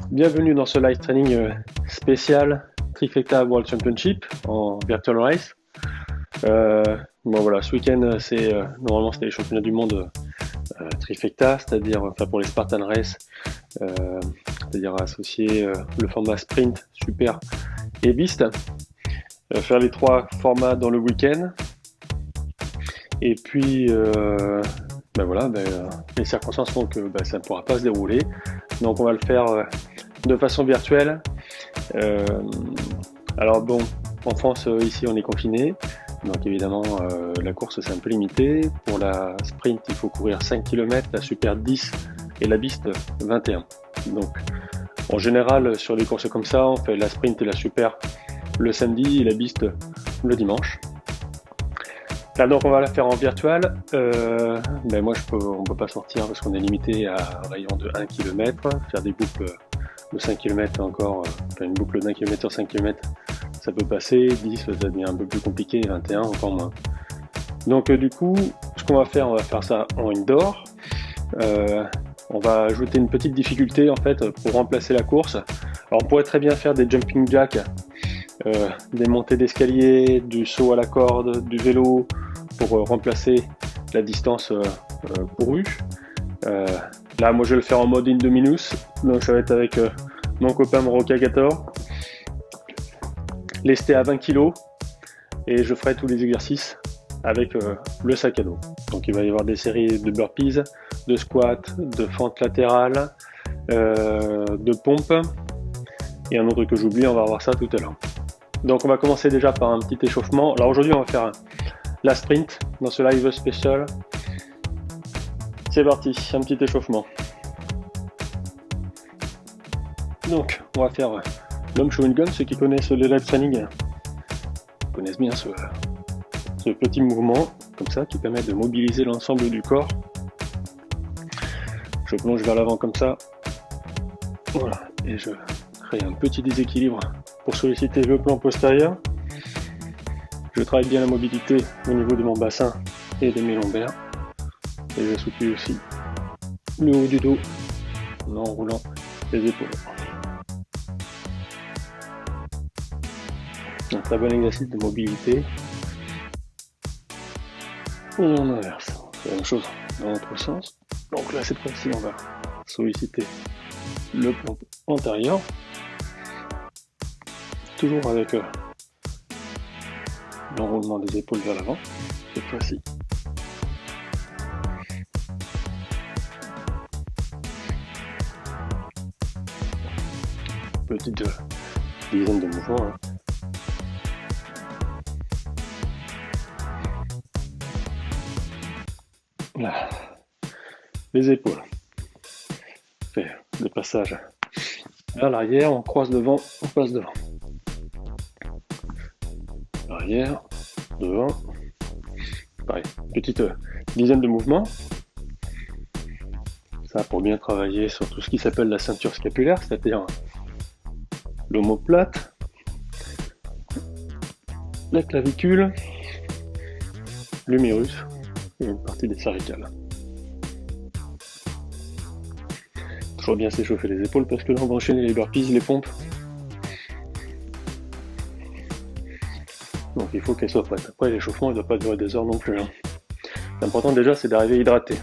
Bienvenue dans ce live training spécial Trifecta World Championship en Virtual Race. Bon voilà, ce week-end normalement c'était les championnats du monde Trifecta, c'est-à-dire pour les Spartan Race, c'est-à-dire associer le format sprint, super et beast, faire les trois formats dans le week-end. Et puis les circonstances font que ça ne pourra pas se dérouler, donc on va le faire de façon virtuelle. Alors bon, en France ici on est confiné, donc évidemment la course c'est un peu limité. Pour la sprint il faut courir 5 km, la super 10 et la beast 21. Donc en général sur les courses comme ça on fait la sprint et la super le samedi et la beast le dimanche. Là donc on va la faire en virtuel. Moi on peut pas sortir parce qu'on est limité à un rayon de 1 km, faire des boucles de 5 km encore, une boucle d'1 km sur 5 km, ça peut passer, 10 ça devient un peu plus compliqué, 21 encore moins. Donc du coup, ce qu'on va faire, on va faire ça en indoor. On va ajouter une petite difficulté en fait pour remplacer la course. Alors on pourrait très bien faire des jumping jacks, des montées d'escalier, du saut à la corde, du vélo pour remplacer la distance courue. Là, moi, je vais le faire en mode Indominus, donc ça va être avec mon copain Morocagator, lesté à 20 kg, et je ferai tous les exercices avec le sac à dos. Donc, il va y avoir des séries de burpees, de squats, de fentes latérales, de pompes, et un autre que j'oublie, on va voir ça tout à l'heure. Donc, on va commencer déjà par un petit échauffement. Alors, aujourd'hui, on va faire la sprint dans ce live spécial. C'est parti, un petit échauffement. Donc, on va faire l'homme show and gun. Ceux qui connaissent le live training connaissent bien ce petit mouvement, comme ça, qui permet de mobiliser l'ensemble du corps. Je plonge vers l'avant comme ça. Voilà, et je crée un petit déséquilibre pour solliciter le plan postérieur. Je travaille bien la mobilité au niveau de mon bassin et de mes lombaires. Et j'assouplis aussi le haut du dos en enroulant les épaules. Un très bon exercice de mobilité. Et on inverse. C'est la même chose dans l'autre sens. Donc là, cette fois-ci, on va solliciter le plan antérieur. Toujours avec l'enroulement des épaules vers l'avant. Cette fois-ci. Petite dizaine de mouvements. Là. Les épaules. On fait le passage vers l'arrière, on croise devant, on passe devant. Arrière, devant. Pareil, petite dizaine de mouvements. Ça pour bien travailler sur tout ce qui s'appelle la ceinture scapulaire, c'est-à-dire l'omoplate, la clavicule, l'humérus et une partie des cervicales. Toujours bien s'échauffer les épaules parce que là on va enchaîner les burpees, les pompes. Donc il faut qu'elles soient prêtes. Après l'échauffement ne doit pas durer des heures non plus. L'important déjà c'est d'arriver hydraté,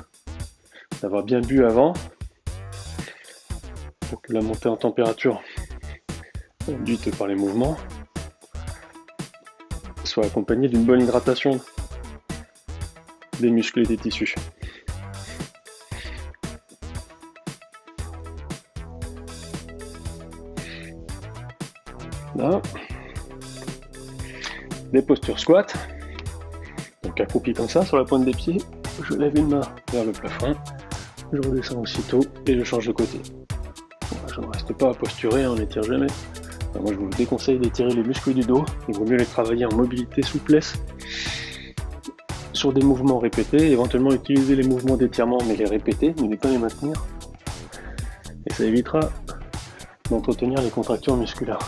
d'avoir bien bu avant pour que la montée en température induite par les mouvements soit accompagnée d'une bonne hydratation des muscles et des tissus. Là. Des postures squat, donc accroupi comme ça sur la pointe des pieds, je lève une main vers le plafond, je redescends aussitôt et je change de côté. Voilà, je ne reste pas à posturer, on n'étire jamais. Alors moi je vous déconseille d'étirer les muscles du dos, il vaut mieux les travailler en mobilité, souplesse, sur des mouvements répétés, éventuellement utiliser les mouvements d'étirement mais les répéter, mais ne pas les maintenir. Et Ça évitera d'entretenir les contractures musculaires.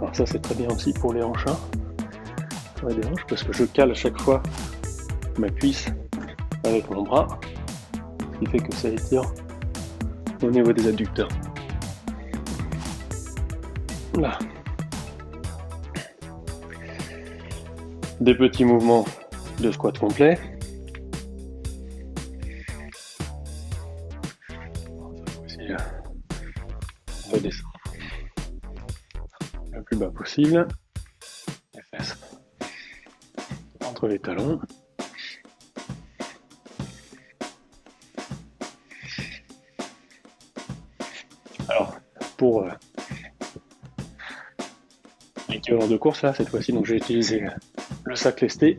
Alors ça c'est très bien aussi pour les hanches, pour les hanches, parce que je cale à chaque fois ma cuisse avec mon bras, ce qui fait que ça étire au niveau des adducteurs. Là. Des petits mouvements de squat complet. Redescendre le plus bas possible, les fesses entre les talons. Alors pour l'équivalent de course là, cette fois-ci, donc j'ai utilisé le sac lesté.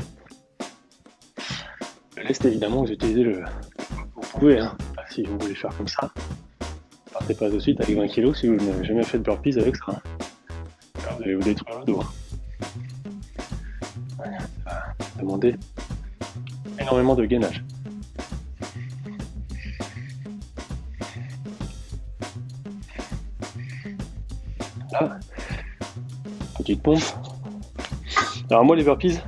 Le lest évidemment, vous utilisez le. Vous pouvez, hein, si vous voulez faire comme ça. Partez pas de suite avec 20 kg si vous n'avez jamais fait de burpees avec ça. Hein. Alors, vous allez vous détruire le dos. Hein. Ça va demander énormément de gainage. Là, petite pompe. Alors moi les burpees,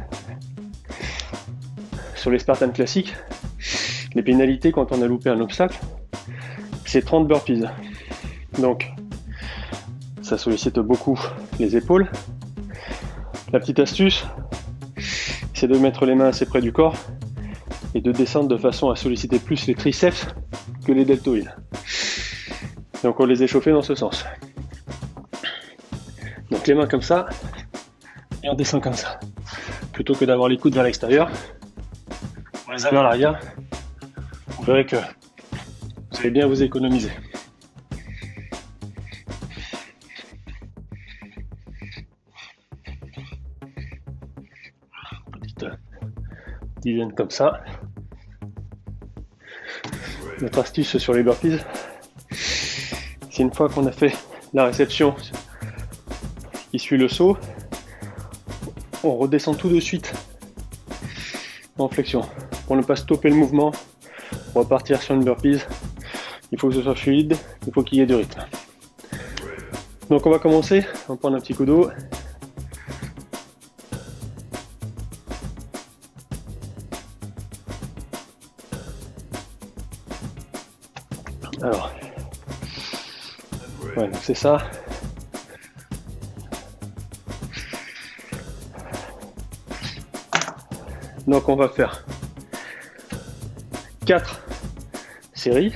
sur les Spartan classiques, les pénalités quand on a loupé un obstacle, c'est 30 burpees. Donc ça sollicite beaucoup les épaules. La petite astuce, c'est de mettre les mains assez près du corps et de descendre de façon à solliciter plus les triceps que les deltoïdes. Donc on les échauffer dans ce sens. Donc les mains comme ça, et on descend comme ça. Plutôt que d'avoir les coudes vers l'extérieur, on les a vers l'arrière, vous verrez que vous allez bien vous économiser. Petite dizaine comme ça. Notre astuce sur les burpees, c'est une fois qu'on a fait la réception qui suit le saut, on redescend tout de suite en flexion pour ne pas stopper le mouvement, repartir sur une burpees. Il faut que ce soit fluide, il faut qu'il y ait du rythme. Donc on va commencer, on va prendre un petit coup d'eau. Alors, ouais, c'est ça. Donc on va faire 4 séries,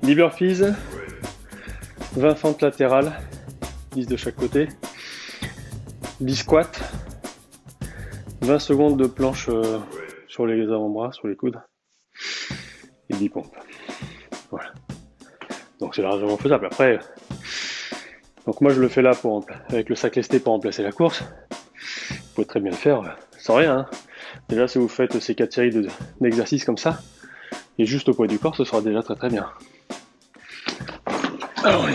10 burpees, 20 fentes latérales, 10 de chaque côté, 10 squats, 20 secondes de planche sur les avant-bras, sur les coudes, et 10 pompes. Voilà. Donc c'est largement faisable. Après, donc moi je le fais là avec le sac lesté pour remplacer la course. Vous pouvez très bien le faire sans rien. Hein. Déjà si vous faites ces 4 séries d'exercices comme ça, et juste au poids du corps, ce sera déjà très très bien. Alors,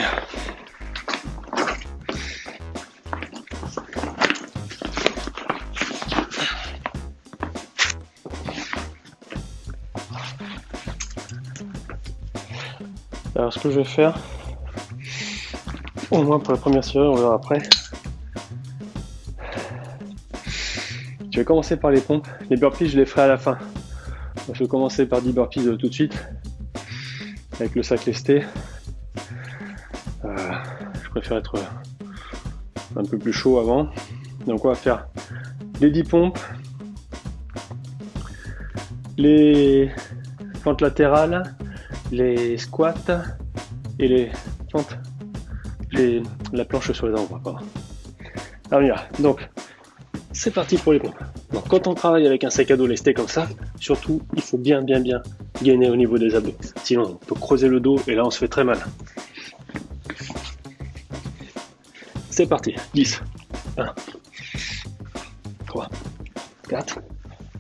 alors ce que je vais faire, au moins pour la première série, on verra après. Je vais commencer par les pompes. Les burpees, je les ferai à la fin. Je vais commencer par 10 burpees tout de suite, avec le sac lesté. Je préfère être un peu plus chaud avant. Donc on va faire les 10 pompes, les fentes latérales, les squats et les fentes, la planche sur les avant-bras. Alors on y va. Donc c'est parti pour les pompes. Donc quand on travaille avec un sac à dos lesté comme ça, surtout il faut bien gainer au niveau des abdos. Sinon on peut creuser le dos et là on se fait très mal. C'est parti. 10, 1, 3, 4,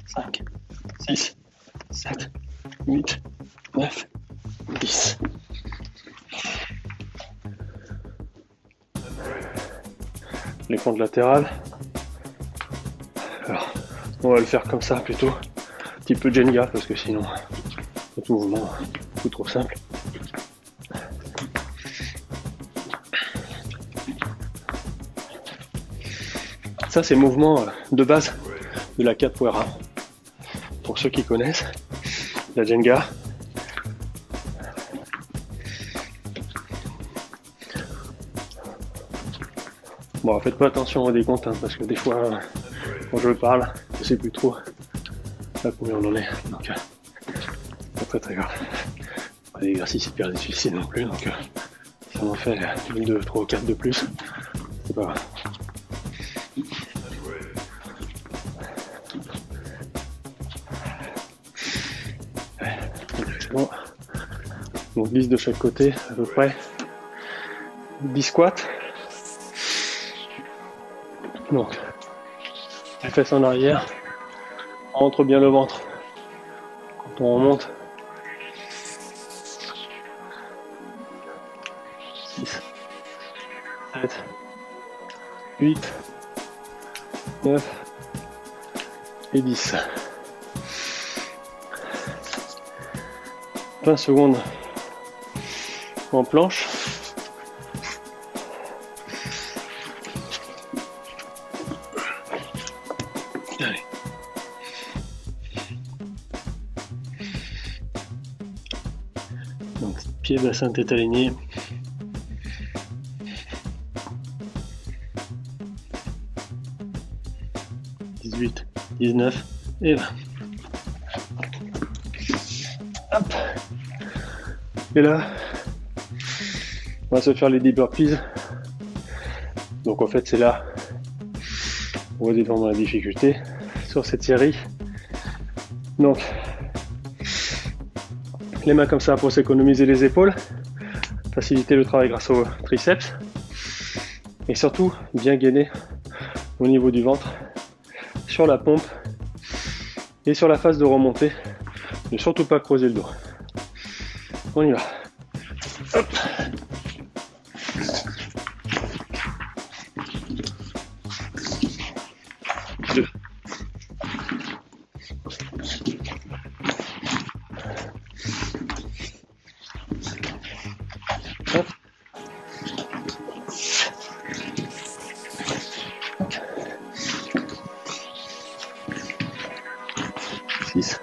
5, 6, 7, 8, 9, 10. Les comptes latérales. Alors, on va le faire comme ça plutôt. Un petit peu Jenga parce que sinon, notre mouvement est beaucoup trop simple. Ça, c'est le mouvement de base de la capoeira. Pour ceux qui connaissent, la Jenga. Bon, faites pas attention aux décomptes, hein, parce que des fois, quand je parle, je sais plus trop à combien on en est. Donc, pas très grave. L'exercice hyper difficile non plus, donc si on en fait 1, 2, 3 ou 4 de plus, c'est pas grave. C'est bon. Donc 10 de chaque côté à peu près. 10 squats. Donc les fesses en arrière, on rentre bien le ventre quand on remonte. 6, 7, 8, 9 et 10. 20 secondes en planche. Allez. Donc, pied, bassin, tête alignée. -18, 19 et 20. Hop. Et là, on va se faire les 10 burpees. Donc en fait, c'est là on va détendre la difficulté sur cette série. Donc, les mains comme ça pour s'économiser les épaules, faciliter le travail grâce au triceps, et surtout bien gainer au niveau du ventre, sur la pompe et sur la phase de remontée. Ne surtout pas creuser le dos. On y va. Hop. Deux. Hop. Six.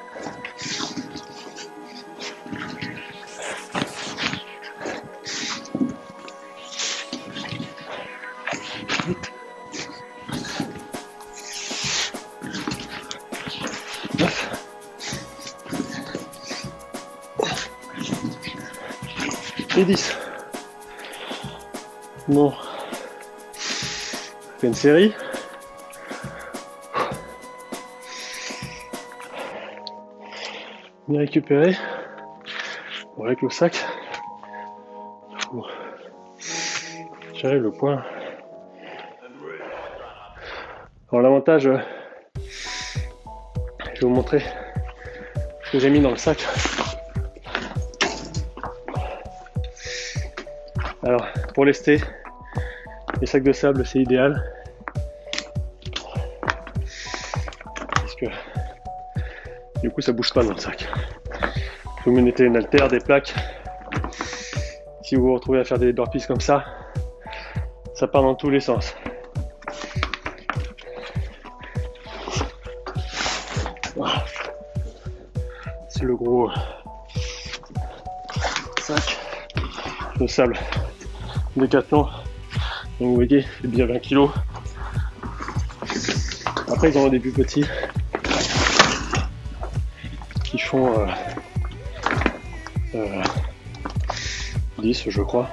9 et 10. Bon, on fait une série. Bien récupéré. Bon, avec le sac, faut gérer le poids. Alors l'avantage, je vais vous montrer ce que j'ai mis dans le sac. Alors pour lester, les sacs de sable c'est idéal parce que du coup ça bouge pas dans le sac. Vous mettez une haltère, des plaques. Si vous vous retrouvez à faire des burpees comme ça part dans tous les sens. Voilà. C'est le gros sac de sable Décathlon. Donc vous voyez, c'est bien 20 kg. Après ils en ont des plus petits qui font 10 je crois.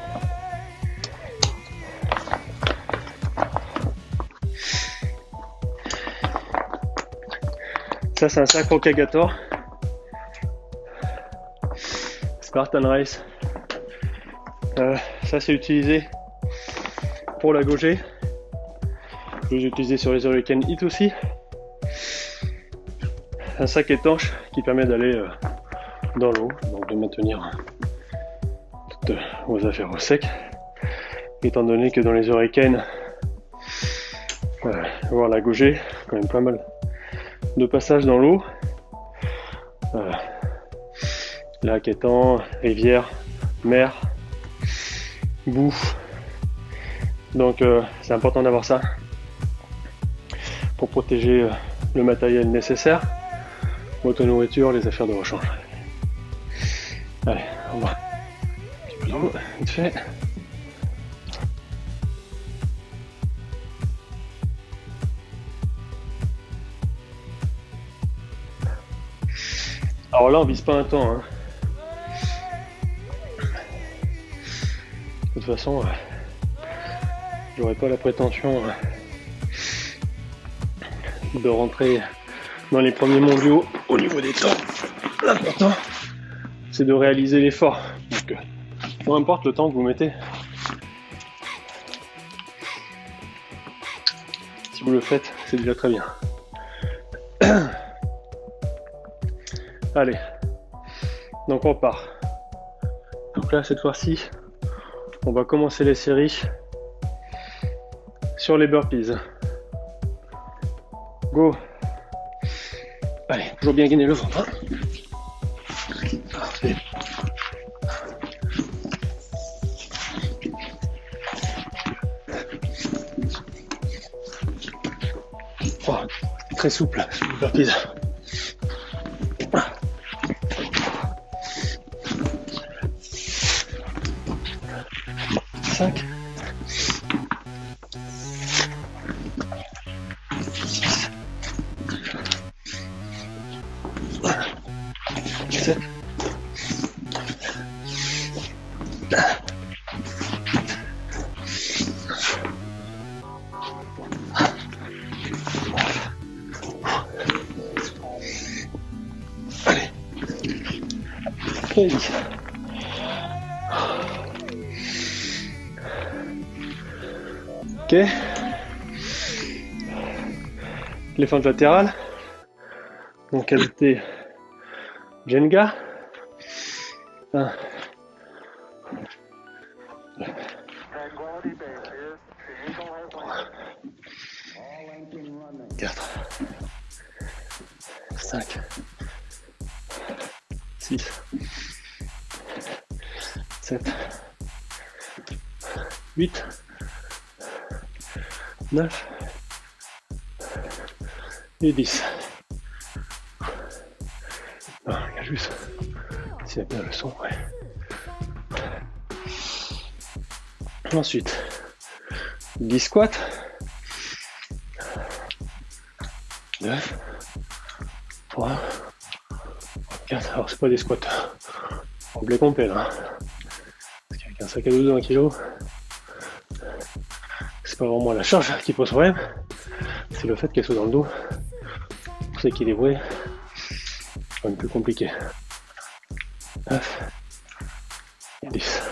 Ça c'est un sac Rokagator Spartan Race. Ça c'est utilisé pour la gauger. Je l'ai utilisé sur les Hurricane Hit aussi. Un sac étanche qui permet d'aller dans l'eau, donc de maintenir toutes vos affaires au sec, étant donné que dans les hurricanes, voir la Gaugée, quand même pas mal de passages dans l'eau, lac, étang, rivière, mer, boue, donc c'est important d'avoir ça pour protéger le matériel nécessaire, votre nourriture, les affaires de rechange. Allez, on va un petit peu d'eau, vite fait. Alors là, on vise pas un temps, hein. De toute façon, j'aurais pas la prétention de rentrer dans les premiers mondiaux au niveau des temps. L'important, c'est de réaliser l'effort. Donc, peu importe le temps que vous mettez, si vous le faites, c'est déjà très bien. Allez, donc on part. Donc là, cette fois-ci, on va commencer les séries sur les burpees. Go. Allez, toujours bien gainer le ventre. Parfait. Oh, très souple, les burpees. 5. 7. 'Allez. Et 10. Ok. Les fentes latérales. En qualité Jenga. 1. 2. 4. 5. 6. 7. 8. 9 et 10. Ah, regarde juste s'il y a bien le son. Ouais. Ensuite, 10 squats. 9, 3, 4. Alors, c'est pas des squats complet complet là. Parce qu'avec un sac à dos de 1 kg, c'est pas vraiment la charge qui pose problème, c'est le fait qu'elle soit dans le dos. Pour s'équilibrer, c'est quand même plus compliqué. 9 et 10.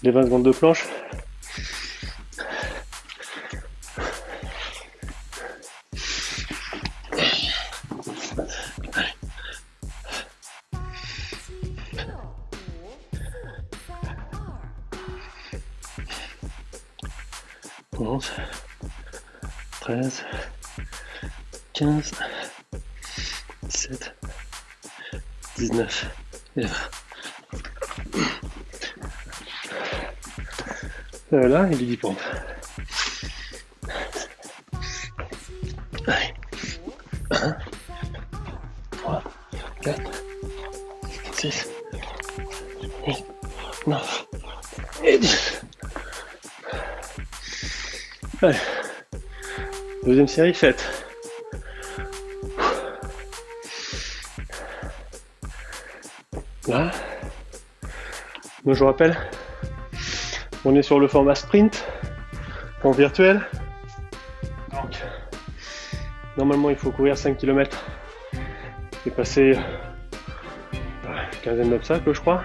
Les 20 secondes de planche. Allez. 11, 13, 15, 17, 19 et 20. Là, il est 10 pompes. Allez. 1, 3, 4, 6, 8, 9 et 10. Allez. Deuxième série faite. Là, donc je vous rappelle, on est sur le format sprint en virtuel. Donc, normalement, il faut courir 5 km et passer une quinzaine d'obstacles, je crois.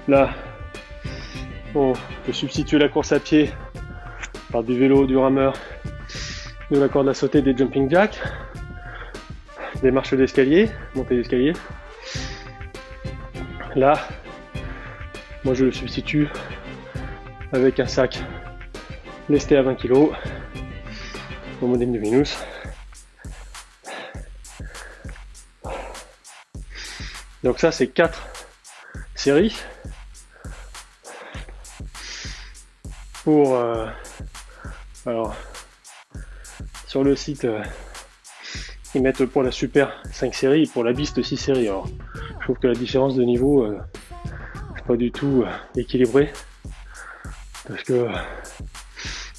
Là, on peut substituer la course à pied par du vélo, du rameur, de la corde à sauter, des jumping jacks. des marches d'escalier, montée d'escalier. Là, moi je le substitue avec un sac lesté à 20 kg au modèle de Minus. Donc ça c'est 4 séries pour alors sur le site ils mettent pour la super 5 séries et pour la Beast 6 séries. Alors je trouve que la différence de niveau c'est pas du tout équilibré parce que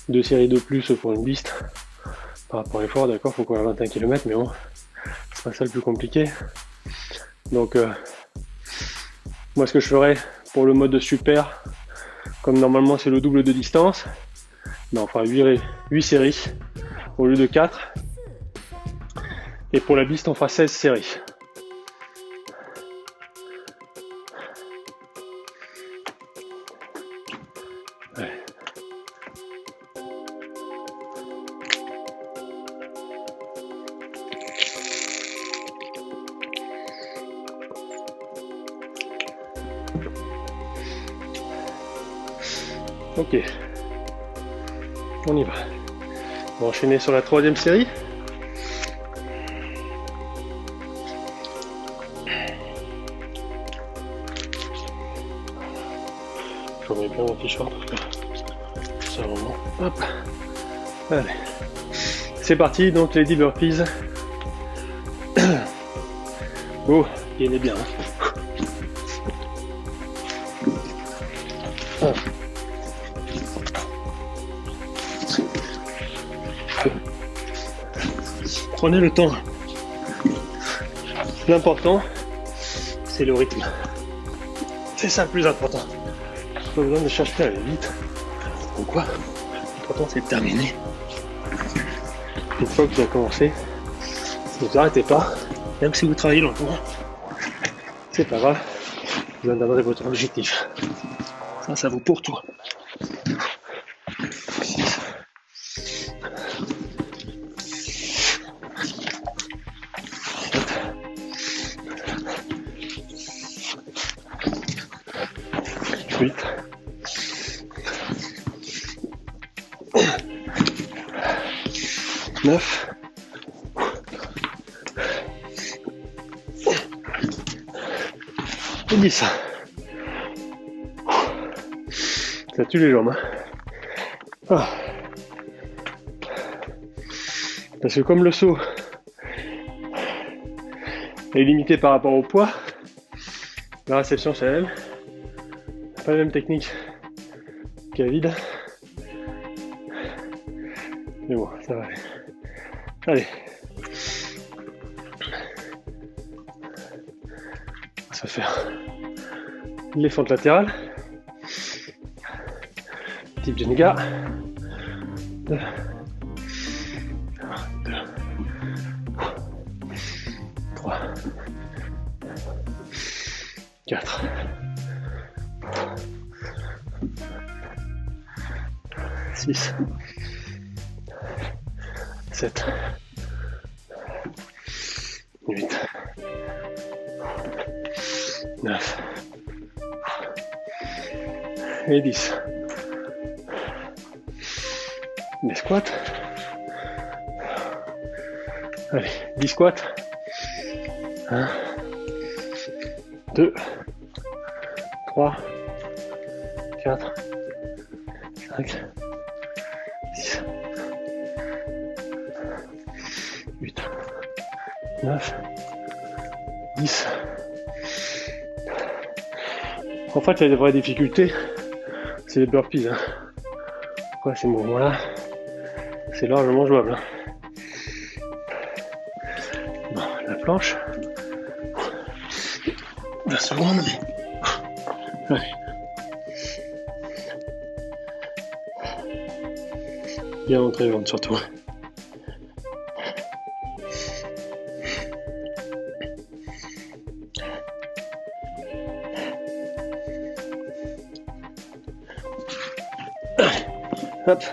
2 séries de plus pour une Beast par rapport à l'effort, d'accord, faut courir 21 km, mais bon, c'est pas ça le plus compliqué. Donc moi ce que je ferais pour le mode super, comme normalement c'est le double de distance, ben on fera 8 séries au lieu de 4. Et pour la Beast on fera 16 séries. Ouais. Ok, on y va. On va enchaîner sur la 3e série. Je remets bien mon t-shirt parce que ça vraiment. Hop. Allez. C'est parti, donc les 10 burpees. Oh, il est bien. Hein. Prenez le temps. L'important, c'est le rythme. C'est ça le plus important. Pas besoin de chercher à aller vite. Pourquoi? L'important c'est de terminer. Une fois que vous avez commencé, ne vous arrêtez pas. Même si vous travaillez longtemps, c'est pas grave. Vous atteindrez votre objectif. Ça vaut pour tout. 8, 9, 10. Ça tue les jambes. Ah. Parce que comme le saut est limité par rapport au poids, la réception c'est la même. Pas la même technique qu'à vide. Mais bon, ça va aller. Allez. On va faire les fentes latérales. Type Jenga. 2, 3, 4. 6, 7, 8, 9 et 10. Des squats. Allez, 10 squats. 1, 2, 3, 4, 5, 6, 8, 9, 10. En fait, la vraie difficulté, c'est les burpees. Après, ces moments-là, c'est largement jouable. Bon, la planche. 20 secondes. Allez. Bien entré ventre surtout. Hop.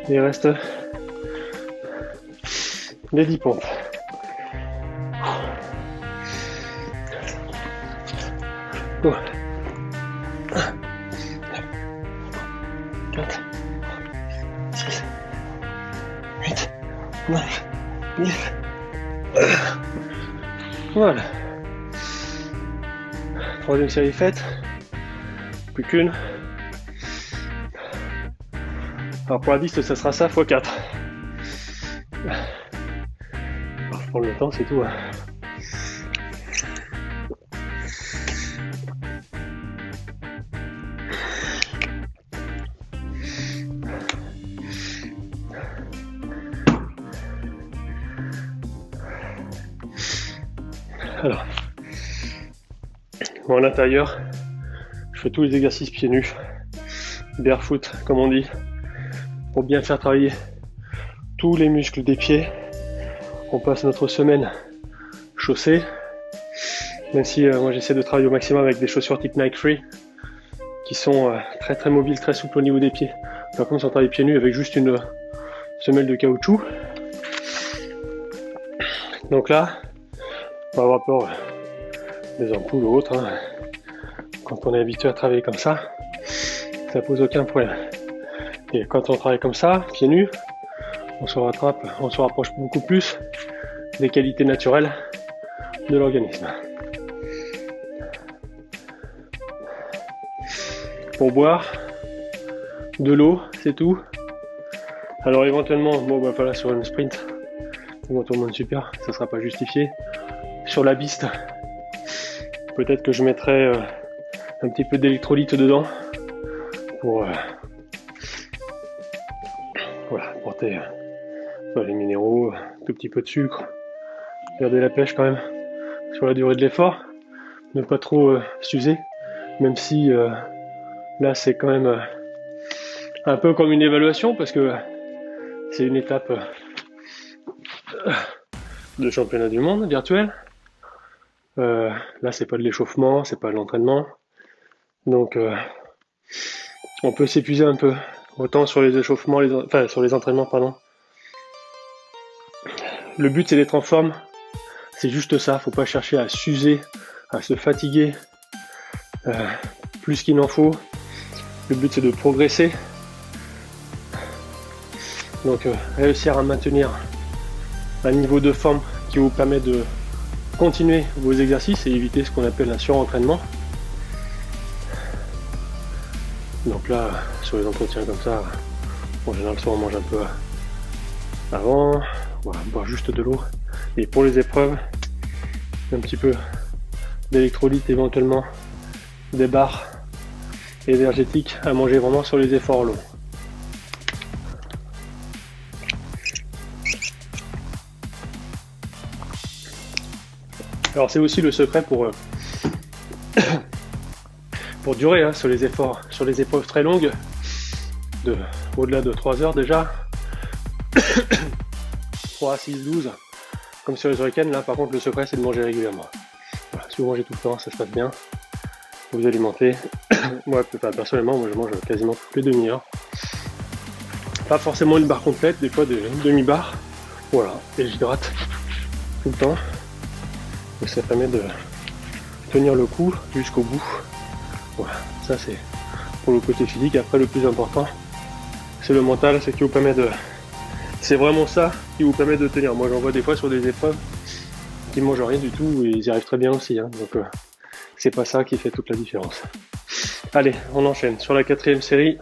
Il reste les 10 pompes. Go. 4, 6, 8, 9, 10. Voilà. Troisième série faite. Plus qu'une. Alors pour la piste, ça sera ça x 4. Alors, je prends le temps, c'est tout. Hein. Alors, bon, à l'intérieur, je fais tous les exercices pieds nus, barefoot comme on dit, pour bien faire travailler tous les muscles des pieds. On passe notre semaine chaussée, même si moi j'essaie de travailler au maximum avec des chaussures type Nike Free, qui sont très très mobiles, très souples au niveau des pieds. Par contre, si on travaille pieds nus avec juste une semelle de caoutchouc, donc là, on va avoir peur des ampoules ou autres. Hein. Quand on est habitué à travailler comme ça pose aucun problème. Et quand on travaille comme ça, pieds nus, on se rapproche beaucoup plus des qualités naturelles de l'organisme. Pour boire, de l'eau, c'est tout. Alors éventuellement, bon bah voilà, sur une sprint, éventuellement une super, ça sera pas justifié. Sur la piste, peut-être que je mettrai un petit peu d'électrolyte dedans pour voilà, apporter les minéraux, un tout petit peu de sucre, garder la pêche quand même sur la durée de l'effort, ne pas trop s'user, même si là c'est quand même un peu comme une évaluation parce que c'est une étape de championnat du monde virtuel. Là c'est pas de l'échauffement, c'est pas de l'entraînement, donc on peut s'épuiser un peu, autant sur les échauffements, sur les entraînements pardon. Le but c'est d'être en forme, c'est juste ça, faut pas chercher à s'user, à se fatiguer plus qu'il n'en faut. Le but c'est de progresser, donc réussir à maintenir un niveau de forme qui vous permet de continuer vos exercices et éviter ce qu'on appelle un surentraînement. Donc là, sur les entretiens comme ça, en général, soit on mange un peu avant, voilà, boire juste de l'eau. Et pour les épreuves, un petit peu d'électrolyte, éventuellement des barres énergétiques à manger vraiment sur les efforts longs. Alors c'est aussi le secret pour durer hein, sur les efforts, sur les épreuves très longues, au-delà de 3 heures déjà, 3, 6, 12, comme sur les week-ends. Là par contre le secret c'est de manger régulièrement. Voilà, si vous mangez tout le temps, ça se passe bien, vous alimentez. Moi personnellement, je mange quasiment toutes les demi-heures. Pas forcément une barre complète, des fois des demi-barres, voilà, et j'hydrate tout le temps. Et ça permet de tenir le coup jusqu'au bout. Voilà, ça c'est pour le côté physique. Après le plus important, c'est le mental, c'est qui vous permet de... C'est vraiment ça qui vous permet de tenir. Moi j'en vois des fois sur des épreuves qui mangent rien du tout et ils y arrivent très bien aussi. Hein. Donc c'est pas ça qui fait toute la différence. Allez, on enchaîne. Sur la 4e série,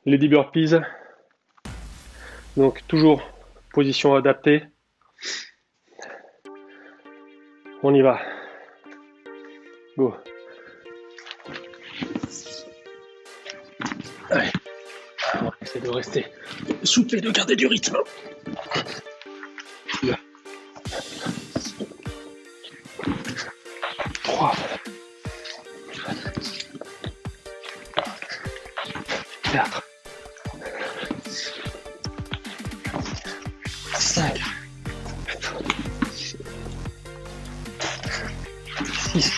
les 10 burpees. Donc toujours position adaptée. On y va. Go. Allez. On va essayer de rester souple et de garder du rythme. 3. 4. 5. 6,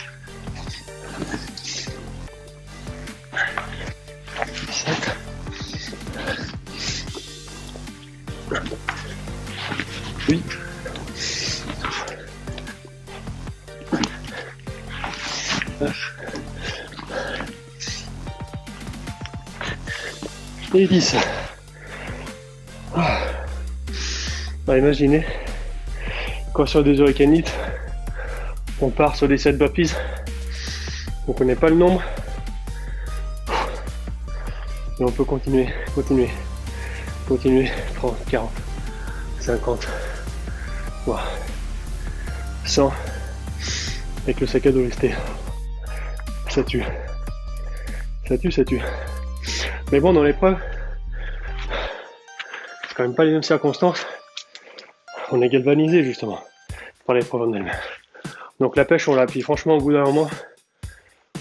7, Oui. Et 10. Bah, imaginez, quand sur des hurricanites, on part sur des 7 burpees, on ne connaît pas le nombre, et on peut continuer, 30, 40, 50, 100, avec le sac à dos lesté. Ça tue. Mais bon, dans l'épreuve, c'est quand même pas les mêmes circonstances. On est galvanisé justement par l'épreuve en elle-même. Donc la pêche, on l'appuie franchement au bout d'un moment,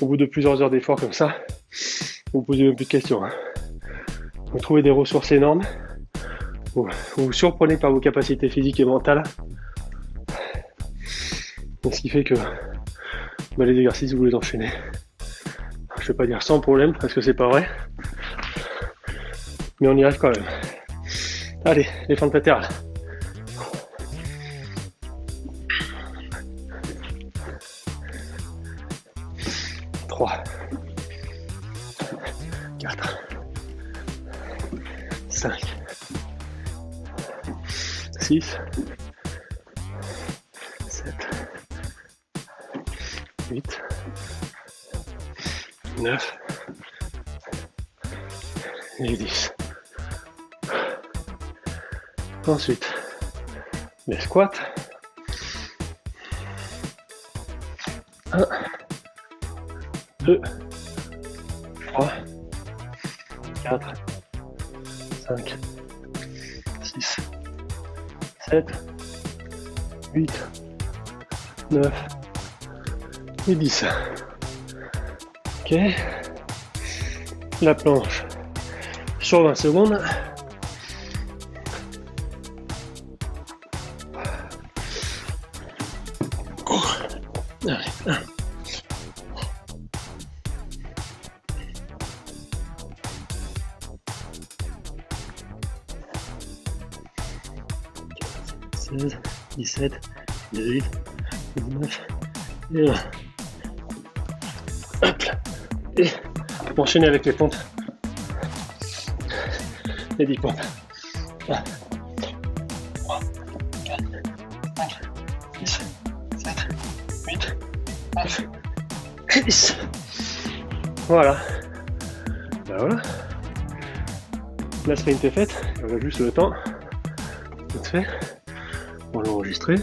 au bout de plusieurs heures d'effort comme ça, vous ne posez même plus de questions. Vous trouvez des ressources énormes, vous vous surprenez par vos capacités physiques et mentales. Et ce qui fait que les exercices, vous les enchaînez. Je vais pas dire sans problème parce que c'est pas vrai, mais on y arrive quand même. Allez, les fentes latérales. 3, 4, 5, 6, 7, 8, 9 et 10. Ensuite, les squats. 1, 2, 3, 4, 5, 6, 7, 8, 9 et 10. Ok. La planche sur 20 secondes. Allez, 1. 16, 17, 18, 19 et 20. Hop là. Et enchaîner avec les pompes. Les 10 pompes. 1, 3, 4, 5, 6, 7, 8, 9 et 10. Voilà. Ben voilà. La sprint est faite. On a juste le temps. Vite fait. On l'a enregistré.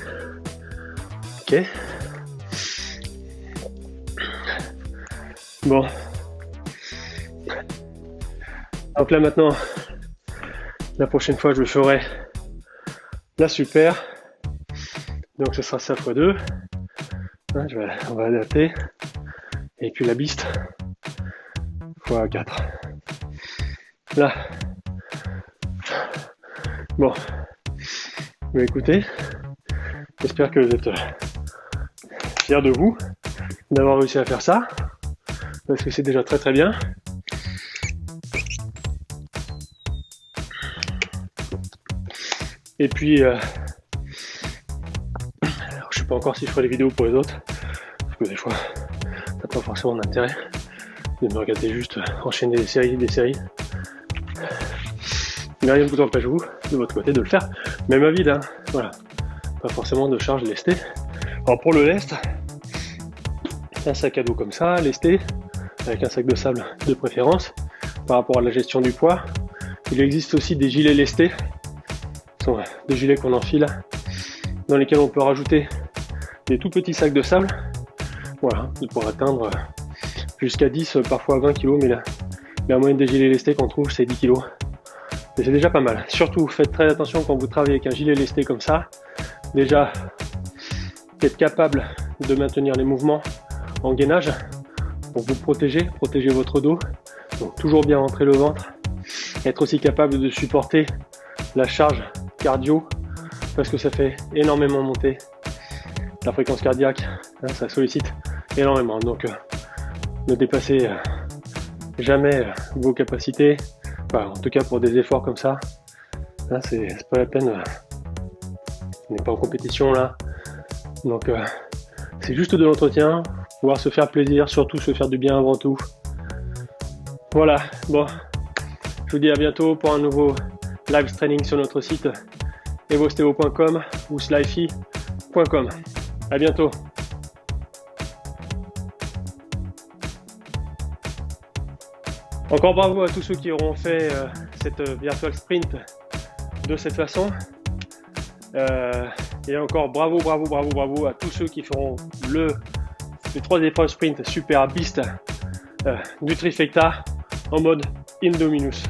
Ok. Bon. Donc là maintenant, la prochaine fois je ferai la super. Donc ce sera ça x 2. Hein, on va adapter. Et puis la beast x 4. Là. Bon. Mais écoutez, j'espère que vous êtes fiers de vous d'avoir réussi à faire ça, parce que c'est déjà très très bien. Et puis, alors je sais pas encore si je ferai les vidéos pour les autres, parce que des fois, ça n'a pas forcément d'intérêt de me regarder juste enchaîner des séries. Mais rien ne vous empêche, vous, de votre côté, de le faire. Même à vide, hein. Voilà. Pas forcément de charge lestée. Alors pour le lest, un sac à dos comme ça, lesté, avec un sac de sable de préférence, par rapport à la gestion du poids. Il existe aussi des gilets lestés. Ce sont des gilets qu'on enfile, dans lesquels on peut rajouter des tout petits sacs de sable. Voilà, pour atteindre jusqu'à 10, parfois 20 kg, mais la moyenne des gilets lestés qu'on trouve, c'est 10 kg. Et c'est déjà pas mal. Surtout, faites très attention quand vous travaillez avec un gilet lesté comme ça. Déjà, être capable de maintenir les mouvements en gainage pour vous protéger votre dos. Donc toujours bien rentrer le ventre. Être aussi capable de supporter la charge cardio parce que ça fait énormément monter la fréquence cardiaque. Hein, ça sollicite énormément. Donc ne dépassez jamais vos capacités. Enfin, en tout cas pour des efforts comme ça, Hein, c'est pas la peine. On n'est pas en compétition là. Donc c'est juste de l'entretien, pouvoir se faire plaisir, surtout se faire du bien avant tout. Voilà, bon, je vous dis à bientôt pour un nouveau live training sur notre site evosteo.com ou slifi.com. À bientôt. Encore bravo à tous ceux qui auront fait cette virtual sprint de cette façon. Et encore bravo à tous ceux qui feront les 3 épreuves sprint Super Beast du trifecta en mode Indominus.